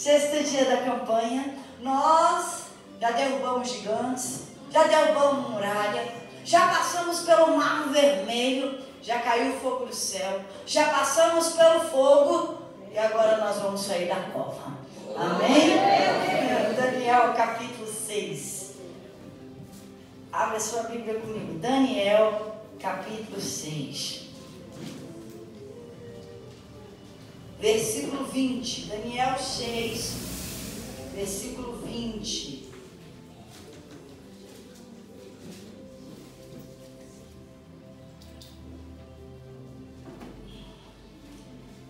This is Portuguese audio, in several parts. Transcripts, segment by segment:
Sexto dia da campanha, nós já derrubamos gigantes, já derrubamos muralha, já passamos pelo Mar Vermelho, já caiu fogo do céu, já passamos pelo fogo e agora nós vamos sair da cova. Amém? Daniel capítulo 6. Abre a sua Bíblia comigo. Daniel capítulo 6. Versículo 20, Daniel 6, versículo 20.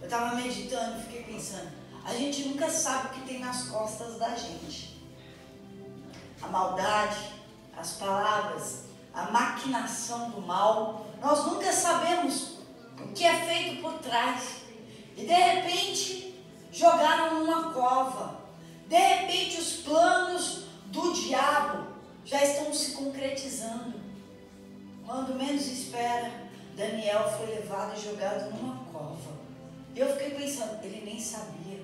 Eu estava meditando e fiquei pensando, a gente nunca sabe o que tem nas costas da gente. A maldade, as palavras, a maquinação do mal, nós nunca sabemos o que é feito por trás. E de repente, jogaram numa cova. De repente, os planos do diabo já estão se concretizando. Quando menos espera, Daniel foi levado e jogado numa cova. Eu fiquei pensando, ele nem sabia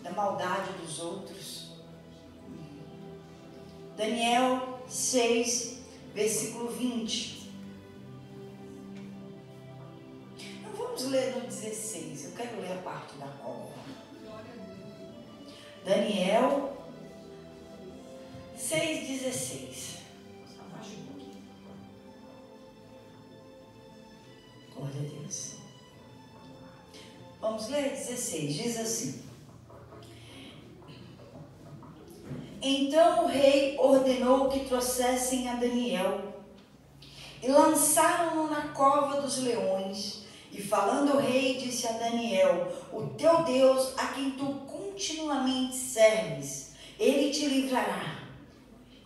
da maldade dos outros. Daniel 6, versículo 20. Vamos ler no 16, eu quero ler a parte da cova. Daniel 6,16. Glória a Deus. Vamos ler 16, diz assim. Então o rei ordenou que trouxessem a Daniel e lançaram-no na cova dos leões. E falando o rei, disse a Daniel, o teu Deus, a quem tu continuamente serves, ele te livrará.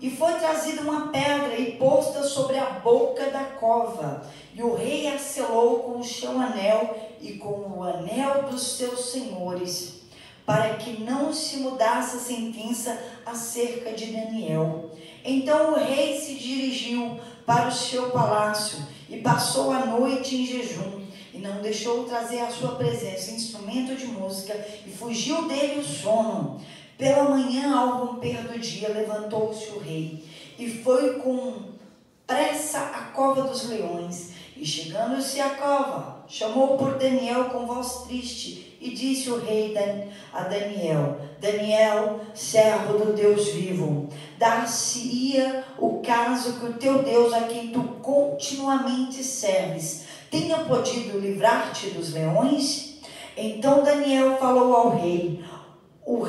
E foi trazida uma pedra e posta sobre a boca da cova. E o rei a selou com o seu anel e com o anel dos seus senhores, para que não se mudasse a sentença acerca de Daniel. Então o rei se dirigiu para o seu palácio e passou a noite em jejum. E não deixou trazer à sua presença instrumento de música, e fugiu dele o sono. Pela manhã, ao romper do dia, levantou-se o rei, e foi com pressa à cova dos leões. E chegando-se à cova, chamou por Daniel com voz triste, e disse o rei a Daniel, Daniel, servo do Deus vivo, dar-se-ia o caso que o teu Deus, a quem tu continuamente serves, tenha podido livrar-te dos leões? Então Daniel falou ao rei, ó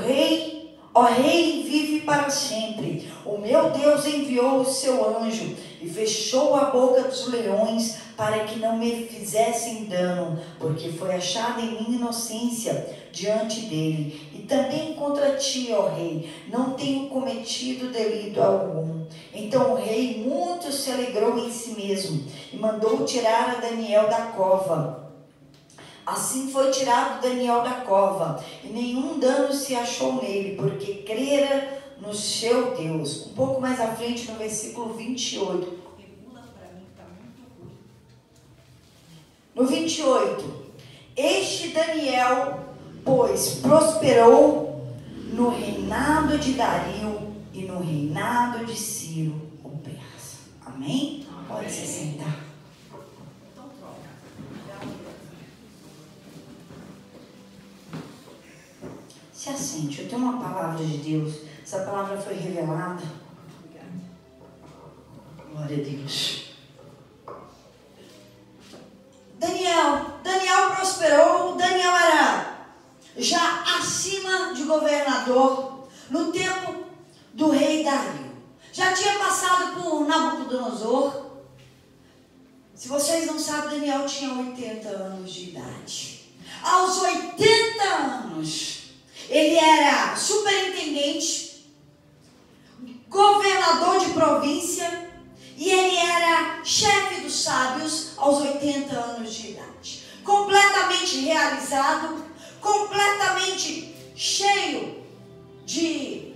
rei, vive para sempre. O meu Deus enviou o seu anjo e fechou a boca dos leões para que não me fizessem dano, porque foi achada em mim inocência diante dele. E também contra ti, ó rei, não tenho cometido delito algum. Então o rei muito se alegrou em si mesmo e mandou tirar a Daniel da cova. Assim foi tirado Daniel da cova, e nenhum dano se achou nele, porque crera no seu Deus. Um pouco mais à frente, no versículo 28. No 28. Este Daniel, pois, prosperou no reinado de Dario e no reinado de Ciro, o persa. Amém? Pode se sentar. Se assente, eu tenho uma palavra de Deus. Essa palavra foi revelada. Glória a Deus. Daniel prosperou. Daniel era já acima de governador no tempo do rei Dario. Já tinha passado por Nabucodonosor. Se vocês não sabem, Daniel tinha 80 anos de idade. Aos 80 anos, ele era superintendente, governador de província, e ele era chefe dos sábios aos 80 anos de idade. Completamente realizado, completamente cheio de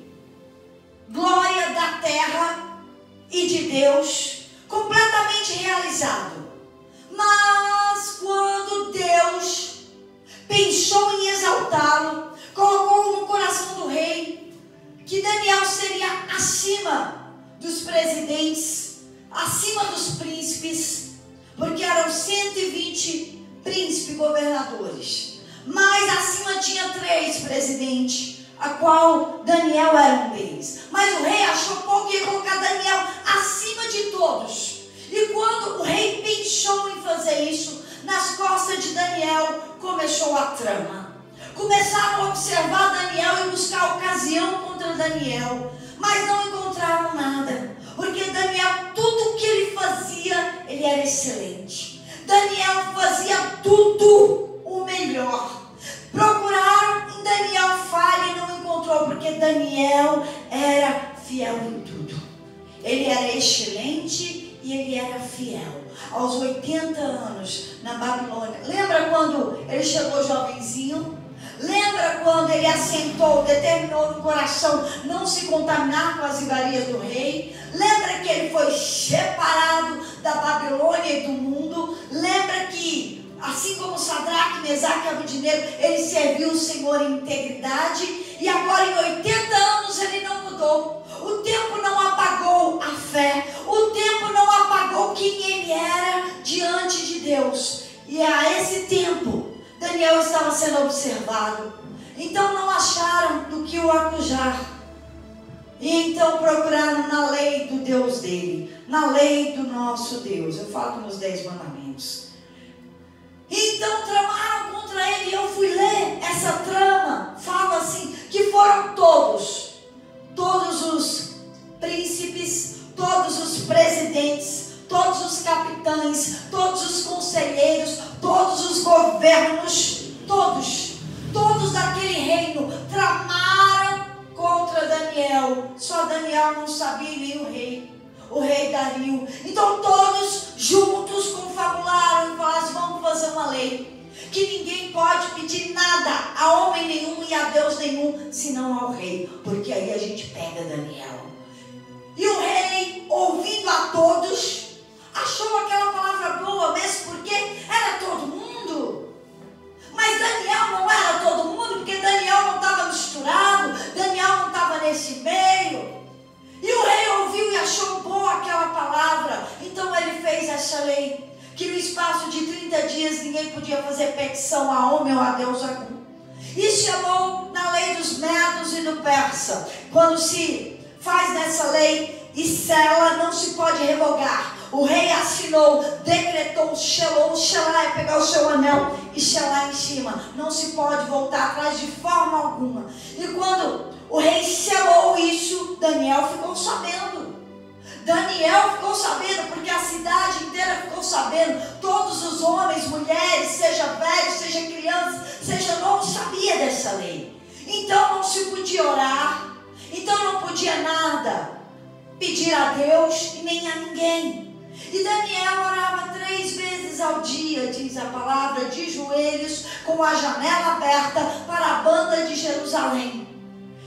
glória da terra e de Deus, completamente realizado. Mas quando Deus pensou em exaltá-lo, colocou no coração do rei que Daniel seria acima dos presidentes, acima dos príncipes, porque eram 120 príncipes governadores, mas acima tinha 3 presidentes, a qual Daniel era um deles. Mas o rei achou pouco e ia colocar Daniel acima de todos. E quando o rei pensou em fazer isso, nas costas de Daniel começou a trama. Começaram a observar Daniel e buscar ocasião contra Daniel, mas não encontraram nada, porque Daniel, tudo que ele fazia, ele era excelente. Daniel fazia tudo o melhor. Procuraram em Daniel falha e não encontrou, porque Daniel era fiel em tudo. Ele era excelente e ele era fiel. Aos 80 anos na Babilônia, lembra quando ele chegou jovenzinho? Lembra quando ele assentou, determinou no coração não se contaminar com as iguarias do rei? Lembra que ele foi separado da Babilônia e do mundo? Lembra que, assim como Sadraque, Mesaque e Abednego, ele serviu o Senhor em integridade? E agora em 80 anos ele não mudou. O tempo não apagou a fé. O tempo não apagou quem ele era diante de Deus. E a esse tempo, Daniel estava sendo observado. Então não acharam do que o acusar. E então procuraram na lei do Deus dele, na lei do nosso Deus. Eu falo nos 10 mandamentos. Então tramaram contra ele. Eu fui ler essa trama. Fala assim, que foram todos os príncipes, todos os presidentes, todos os capitães, todos os conselheiros, todos os governos, todos daquele reino tramaram contra Daniel. Só Daniel não sabia, nem o rei Dario. Então todos juntos confabularam e falaram assim, vamos fazer uma lei que ninguém pode pedir nada a homem nenhum e a Deus nenhum, senão ao rei, porque aí a gente pega Daniel. E o rei, ouvindo a todos, achou aquela palavra boa, mesmo porque era todo mundo. Mas Daniel não era todo mundo, porque Daniel não estava misturado, Daniel não estava nesse meio. E o rei ouviu e achou boa aquela palavra. Então ele fez essa lei, que no espaço de 30 dias ninguém podia fazer petição a homem ou a Deus algum. E chamou na lei dos medos e do persa. Quando se faz nessa lei e sela, não se pode revogar. O rei assinou, decretou, selou, selar é pegar o seu anel e selar em cima. Não se pode voltar atrás de forma alguma. E quando o rei selou isso, Daniel ficou sabendo. Daniel ficou sabendo, porque a cidade inteira ficou sabendo. Todos os homens, mulheres, seja velhos, seja crianças, seja novo, sabia dessa lei. Então não se podia orar, então não podia nada pedir a Deus e nem a ninguém. E Daniel orava 3 vezes ao dia, diz a palavra, de joelhos, com a janela aberta para a banda de Jerusalém.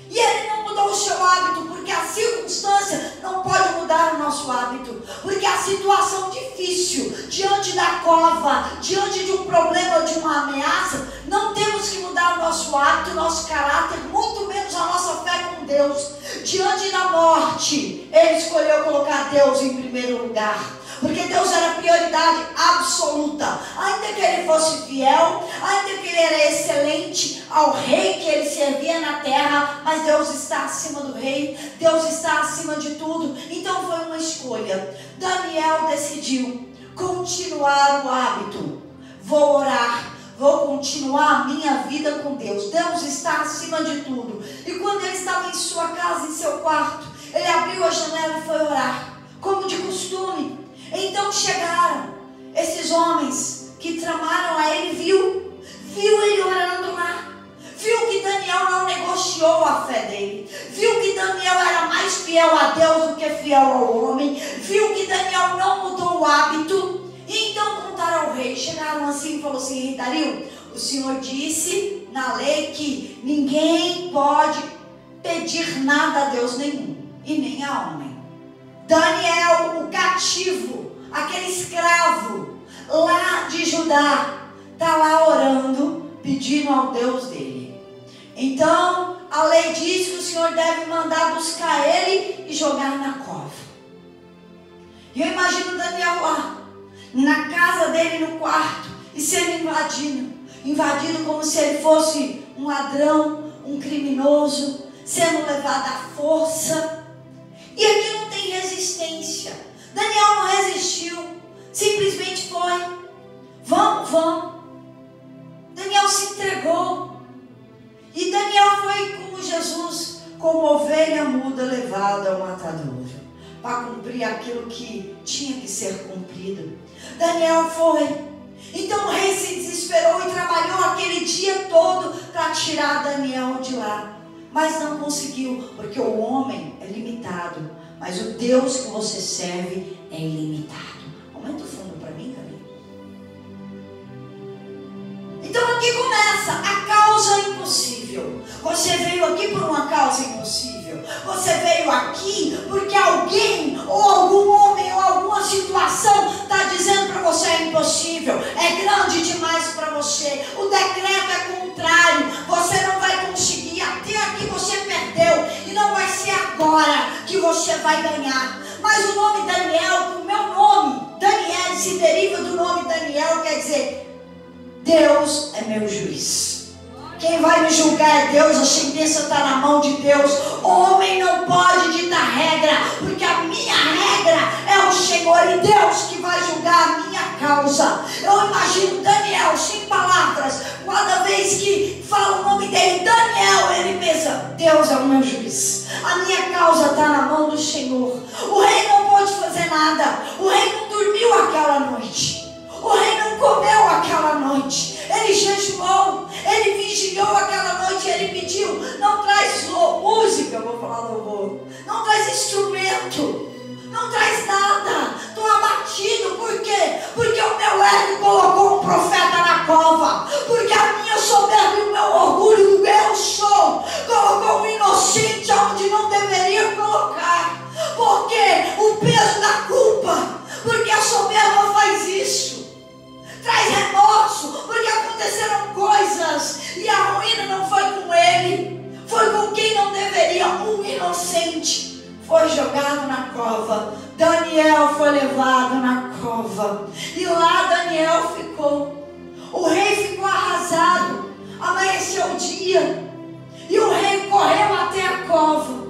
E ele não mudou o seu hábito, porque a circunstância não pode mudar o nosso hábito. Porque a situação difícil, diante da cova, diante de um problema, de uma ameaça, não temos que mudar o nosso hábito, o nosso caráter, muito menos a nossa fé com Deus. Diante da morte, ele escolheu colocar Deus em primeiro lugar. Porque Deus era prioridade absoluta. Ainda que ele fosse fiel, ainda que ele era excelente ao rei que ele servia na terra, mas Deus está acima do rei, Deus está acima de tudo. Então foi uma escolha. Daniel decidiu continuar o hábito. Vou orar, vou continuar a minha vida com Deus. Deus está acima de tudo. E quando ele estava em sua casa, em seu quarto, ele abriu a janela e foi orar, como de costume. Então chegaram esses homens que tramaram a ele, viu ele orando lá, viu que Daniel não negociou a fé dele, viu que Daniel era mais fiel a Deus do que fiel ao homem, viu que Daniel não mudou o hábito. E então contaram ao rei, chegaram assim e falaram assim, rei Dario, o senhor disse na lei que ninguém pode pedir nada a Deus nenhum e nem a homem. Daniel, o cativo, aquele escravo lá de Judá, está lá orando, pedindo ao Deus dele. Então a lei diz que o Senhor deve mandar buscar ele e jogar na cova. E eu imagino Daniel lá, na casa dele, no quarto, e sendo invadido como se ele fosse um ladrão, um criminoso, sendo levado à força. E aqui não tem resistência. Daniel não resistiu, simplesmente foi. Vamos. Daniel se entregou. E Daniel foi como Jesus, como ovelha muda levada ao matadouro, para cumprir aquilo que tinha que ser cumprido. Daniel foi. Então o rei se desesperou e trabalhou aquele dia todo para tirar Daniel de lá. Mas não conseguiu, porque o homem é limitado, mas o Deus que você serve é ilimitado. Aumenta o fundo para mim, Gabi. Então aqui começa a causa impossível. Você veio aqui por uma causa impossível. Você veio aqui porque alguém, ou algum homem, ou alguma situação está dizendo para você é impossível, é grande demais para você, o decreto é contrário, você não vai conseguir, até aqui você perdeu, e não vai ser agora que você vai ganhar. Mas o nome Daniel, o meu nome, Daniel, se deriva do nome Daniel, quer dizer, Deus é meu juiz. Quem vai me julgar é Deus, a sentença está na mão de Deus. O homem não pode ditar regra, porque a minha regra é o Senhor e Deus que vai julgar a minha causa. Eu imagino Daniel, sem palavras, cada vez que fala o nome dele, Daniel, ele pensa, Deus é o meu juiz. A minha causa está na mão do Senhor. O rei não pôde fazer nada, o rei não dormiu aquela noite, o rei não comeu aquela noite. Ele jejuou, ele vigiou aquela noite, ele pediu, não traz música, eu vou falar louvor, não traz instrumento, não traz nada, estou abatido, por quê? Porque o meu ego colocou um profeta na cova, porque a minha soberba e o meu orgulho do eu sou, colocou um inocente onde não deveria colocar, porque o peso da culpa, porque a soberba faz isso. Traz remorso, porque aconteceram coisas e a ruína não foi com ele, foi com quem não deveria. Um inocente foi jogado na cova, Daniel foi levado na cova e lá Daniel ficou. O rei ficou arrasado, amanheceu o dia e o rei correu até a cova.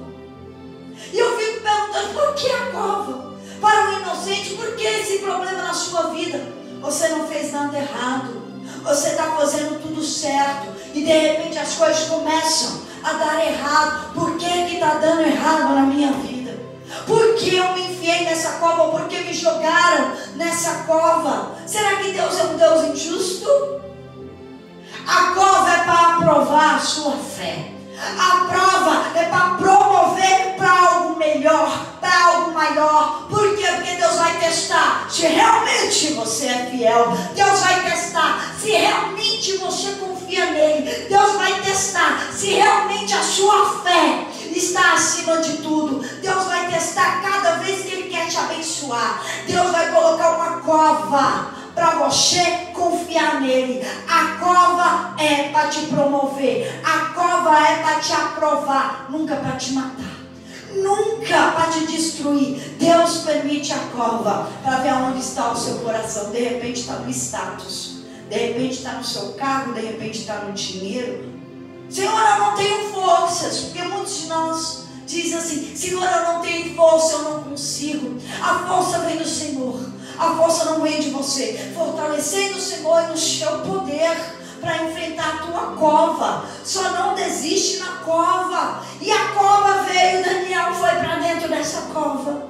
E eu fico perguntando, por que a cova? Para o inocente, por que esse problema na sua vida? Você não fez nada errado, você está fazendo tudo certo e de repente as coisas começam a dar errado. Por que está dando errado na minha vida? Por que eu me enfiei nessa cova? Ou por que me jogaram nessa cova? Será que Deus é um Deus injusto? A cova é para aprovar a sua fé. A prova é para promover para algo melhor, para algo maior. Por quê? Porque Deus vai testar se realmente você é fiel. Deus vai testar se realmente você confia nele. Deus vai testar se realmente a sua fé está acima de tudo. Deus vai testar cada vez que ele quer te abençoar. Deus vai colocar uma cova para você confiar nele. A cova é para te promover, a cova é para te aprovar, nunca para te matar, nunca para te destruir. Deus permite a cova para ver onde está o seu coração. De repente está no status, de repente está no seu cargo, de repente está no dinheiro. Senhor, eu não tenho forças, porque muitos de nós dizem assim, Senhor, eu não tenho força, eu não consigo. A força vem do Senhor. A força não vem de você. Fortalecendo o Senhor e no seu poder para enfrentar a tua cova. Só não desiste na cova. E a cova veio, Daniel foi para dentro dessa cova.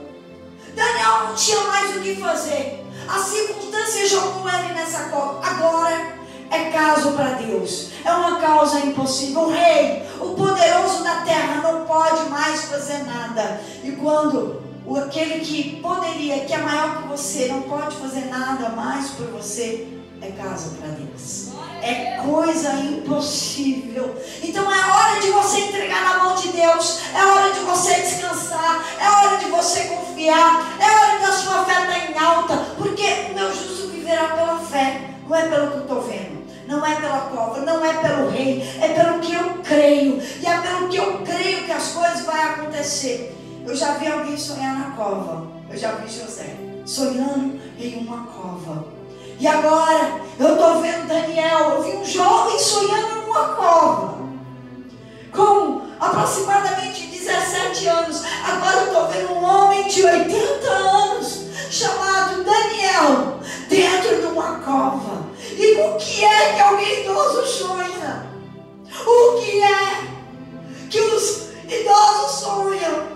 Daniel não tinha mais o que fazer. A circunstância jogou ele nessa cova. Agora é caso para Deus. É uma causa impossível. O rei, o poderoso da terra, não pode mais fazer nada. E quando aquele que poderia, que é maior que você, não pode fazer nada mais por você, é caso para Deus. É coisa impossível. Então é hora de você entregar na mão de Deus. É hora de você descansar. É hora de você confiar. É hora da sua fé estar em alta. Porque o meu justo viverá pela fé. Não é pelo que eu estou vendo. Não é é pela cova, não é pelo rei, é pelo que eu creio. E é pelo que eu creio que as coisas vão acontecer. Eu já vi alguém sonhar na cova. Eu já vi José sonhando em uma cova. E agora eu estou vendo Daniel. Eu vi um jovem sonhando numa cova, com aproximadamente 17 anos. Agora eu estou vendo um homem de 80 anos, chamado Daniel, dentro de uma cova. E o que é que alguém idoso sonha? O que é que os idosos sonham?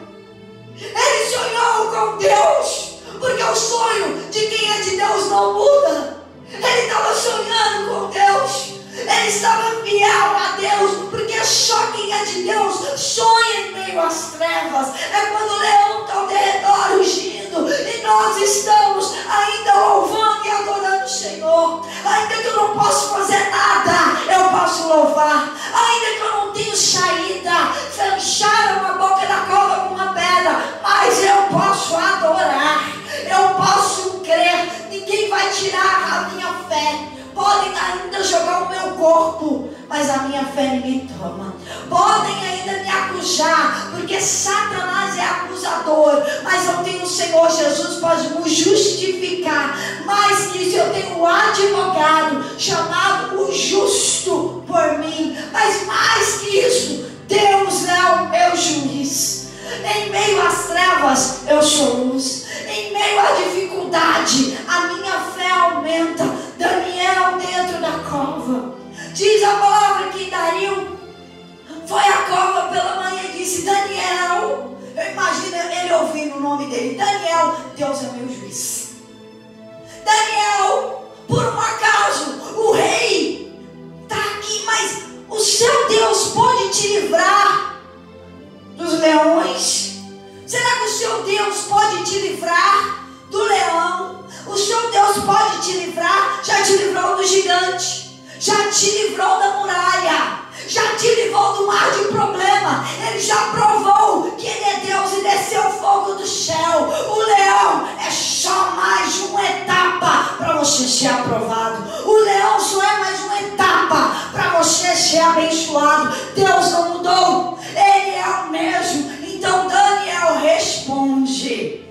Ele sonhou com Deus, porque o sonho de quem é de Deus não muda. Ele estava sonhando com Deus. Ele estava fiel a Deus, porque só quem é de Deus sonha em meio às trevas. É quando o leão está ao derredor rugindo e nós estamos ainda louvando e adorando o Senhor. Ainda que eu não possa fazer nada, eu posso louvar. Ainda que eu não tenha saída, fecharam a boca da cova com uma pedra, mas eu posso adorar, eu posso crer. Ninguém vai tirar a minha fé. Podem ainda jogar o meu corpo, mas a minha fé ninguém toma. Podem ainda me acusar, porque Satanás é acusador, mas eu tenho o Senhor Jesus, pode me justificar. Mais que isso, eu tenho um advogado chamado o justo por mim. Mas mais que isso, Deus é o meu juiz. Em meio às trevas, eu sou luz. Em meio à dificuldade, a minha fé aumenta. Daniel dentro da cova. Diz a palavra que Dario foi à cova pela manhã e disse: Daniel. Eu imagino ele ouvindo o nome dele: Daniel, Deus é meu juiz. Daniel, por um acaso, o rei está aqui, mas o seu Deus pode te livrar dos leões? Será que o seu Deus pode te livrar do leão? O seu Deus pode te livrar? Já te livrou do gigante, já te livrou da muralha, já te livrou do mar de problema. Ele já provou que Ele é Deus e desceu fogo do céu. O leão é só mais uma etapa para você ser aprovado. O leão só é mais uma etapa para você ser abençoado. Deus não mudou, Ele é o mesmo. Então Daniel responde: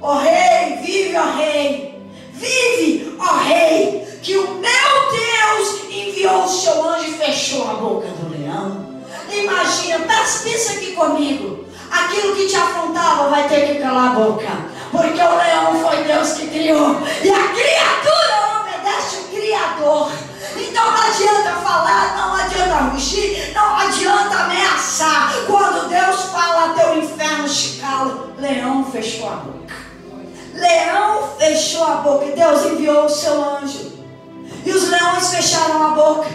ó rei, vive, ó rei, vive, ó rei, que o meu Deus enviou o seu anjo e fechou a boca do leão. Imagina, pensa aqui comigo, aquilo que te afrontava vai ter que calar a boca, porque o leão foi Deus que criou, e a criatura obedece o Criador. Então não adianta falar, não adianta rugir, não adianta ameaçar. Quando Deus fala, teu inferno se cala. Leão fechou a boca. Leão fechou a boca e Deus enviou o seu anjo. E os leões fecharam a boca.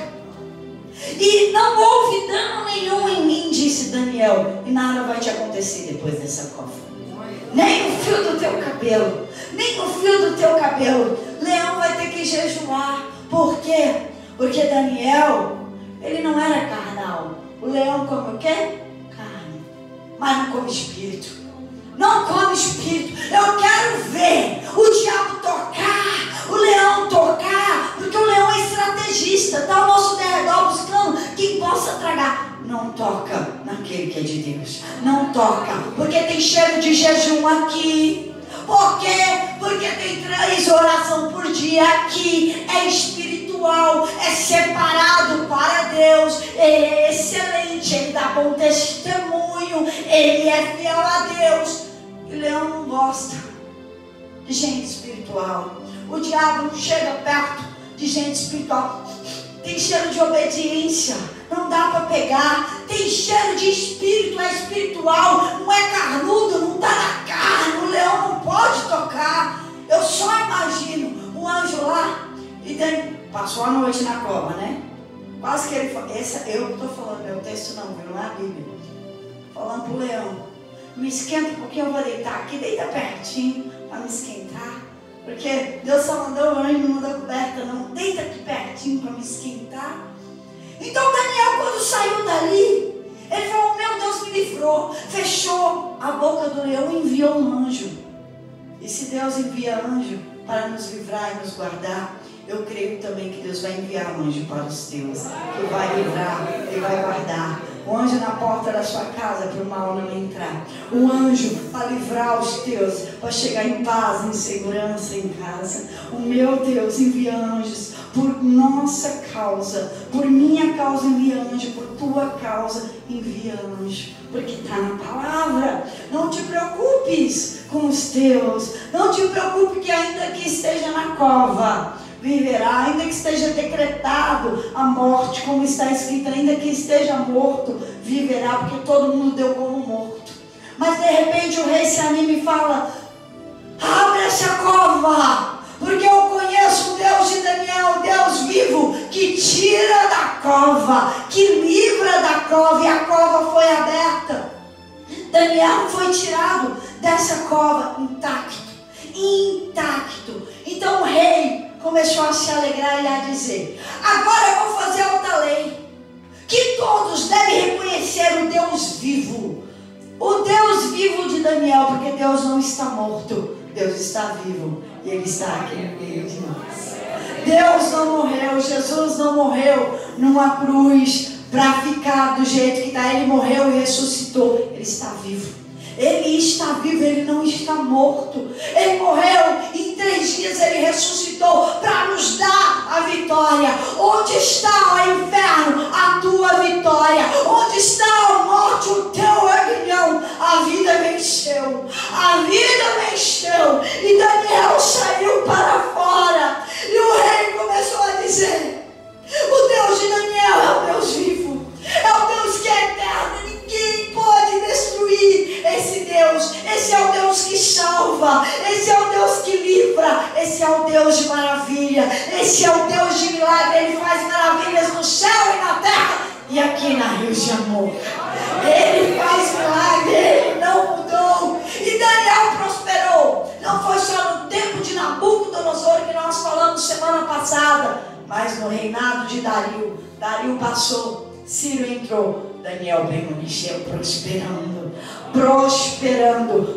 E não houve dano nenhum em mim, disse Daniel. E nada vai te acontecer depois dessa cova. Nem no fio do teu cabelo. Nem no fio do teu cabelo. Leão vai ter que jejuar. Por quê? Porque Daniel, ele não era carnal. O leão come o quê? Carne. Mas não come espírito. Não come espírito. Eu quero ver o diabo tocar, o leão tocar, porque o leão é estrategista, está ao nosso derredor buscando quem possa tragar. Não toca naquele que é de Deus. Não toca, porque tem cheiro de jejum aqui. Por quê? Porque tem 3 orações por dia aqui. É espiritual, é separado para Deus. Ele é excelente, ele dá bom testemunho, ele é fiel a Deus. E o leão não gosta de gente espiritual. O diabo não chega perto de gente espiritual. Tem cheiro de obediência, não dá para pegar. Tem cheiro de espírito, é espiritual, não é carnudo, não está na carne. O leão não pode tocar. Eu só imagino um anjo lá e passou a noite na cova, né? Quase que ele falou, eu estou falando, meu texto não é a Bíblia. Falando para o leão: me esquenta porque eu vou deitar aqui, deita pertinho para me esquentar. Porque Deus só mandou o anjo, não mandou coberta não. Deita aqui pertinho para me esquentar. Então Daniel, quando saiu dali, ele falou: meu Deus me livrou. Fechou a boca do leão e enviou um anjo. E se Deus envia anjo para nos livrar e nos guardar, eu creio também que Deus vai enviar um anjo para os teus, que vai livrar e vai guardar. O anjo na porta da sua casa para o mal não entrar. O anjo para livrar os teus, para chegar em paz, em segurança em casa. O meu Deus envia anjos por nossa causa, por minha causa envia anjo, por tua causa envia anjo, porque está na palavra. Não te preocupes com os teus, não te preocupe que ainda que esteja na cova, viverá, ainda que esteja decretado a morte, como está escrito, ainda que esteja morto, viverá, porque todo mundo deu como morto. Mas de repente o rei se anima e fala: abre essa cova, porque eu conheço o Deus de Daniel, o Deus vivo, que tira da cova, que livra da cova, e a cova foi aberta. Daniel foi tirado dessa cova intacto. Então o rei começou a se alegrar e a dizer: agora eu vou fazer outra lei, que todos devem reconhecer o Deus vivo, o Deus vivo de Daniel, porque Deus não está morto, Deus está vivo, e Ele está aqui no meio de nós. Deus não morreu, Jesus não morreu numa cruz para ficar do jeito que está. Ele morreu e ressuscitou, Ele está vivo. Ele está vivo, Ele não está morto. Ele morreu e em 3 dias Ele ressuscitou para nos dar a vitória. Onde está, ó inferno, a tua vitória? Onde está, ó morte, o teu aguilhão? A vida venceu, a vida venceu. E Daniel saiu para fora. E o rei começou a dizer: o Deus de Daniel é o Deus vivo, é o Deus que é eterno. Ninguém pode destruir esse Deus. Esse é o Deus que salva, esse é o Deus que livra, esse é o Deus de maravilha, esse é o Deus de milagre. Ele faz maravilhas no céu e na terra e aqui na Rio de Amor. Ele faz milagre, Ele não mudou. E Daniel prosperou. Não foi só no tempo de Nabucodonosor, que nós falamos semana passada, mas no reinado de Dario. Dario passou, Ciro entrou, Daniel permaneceu prosperando,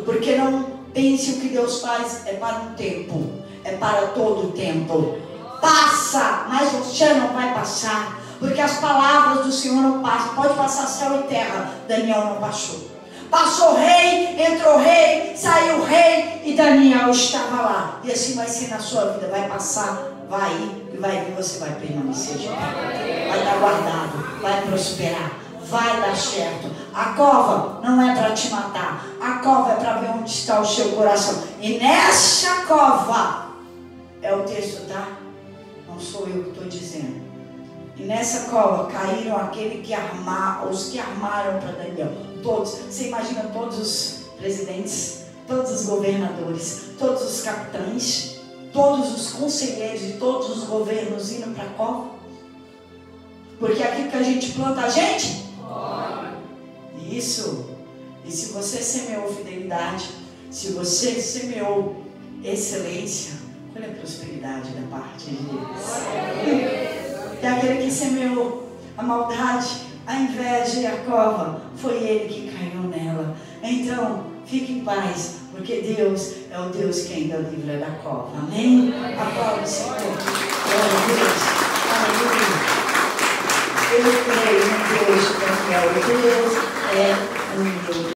porque não pense o que Deus faz é para um tempo, é para todo o tempo. Passa, mas você não vai passar, porque as palavras do Senhor não passam. Pode passar céu e terra, Daniel não passou. Passou rei, entrou rei, saiu rei e Daniel estava lá. E assim vai ser na sua vida, vai passar, vai ir e vai vir, você vai permanecer de pé, vai estar guardado, vai prosperar, vai dar certo. A cova não é para te matar, a cova é para ver onde está o seu coração. E nessa cova, é o texto, tá? Não sou eu que estou dizendo. E nessa cova caíram aquele que os que armaram para Daniel. Todos, você imagina todos os presidentes, todos os governadores, todos os capitães, todos os conselheiros de todos os governos indo para a cova? Porque aquilo que a gente planta, a gente? Isso. E se você semeou fidelidade, se você semeou excelência, olha a prosperidade da parte de Deus. E aquele que semeou a maldade, a inveja e a cova, foi ele que caiu nela. Então, fique em paz, porque Deus é o Deus que ainda livra da cova. Amém? Aplauda o Senhor. Glória a Deus. Aleluia. Eu creio no Deus de Daniel. Deus é um Deus.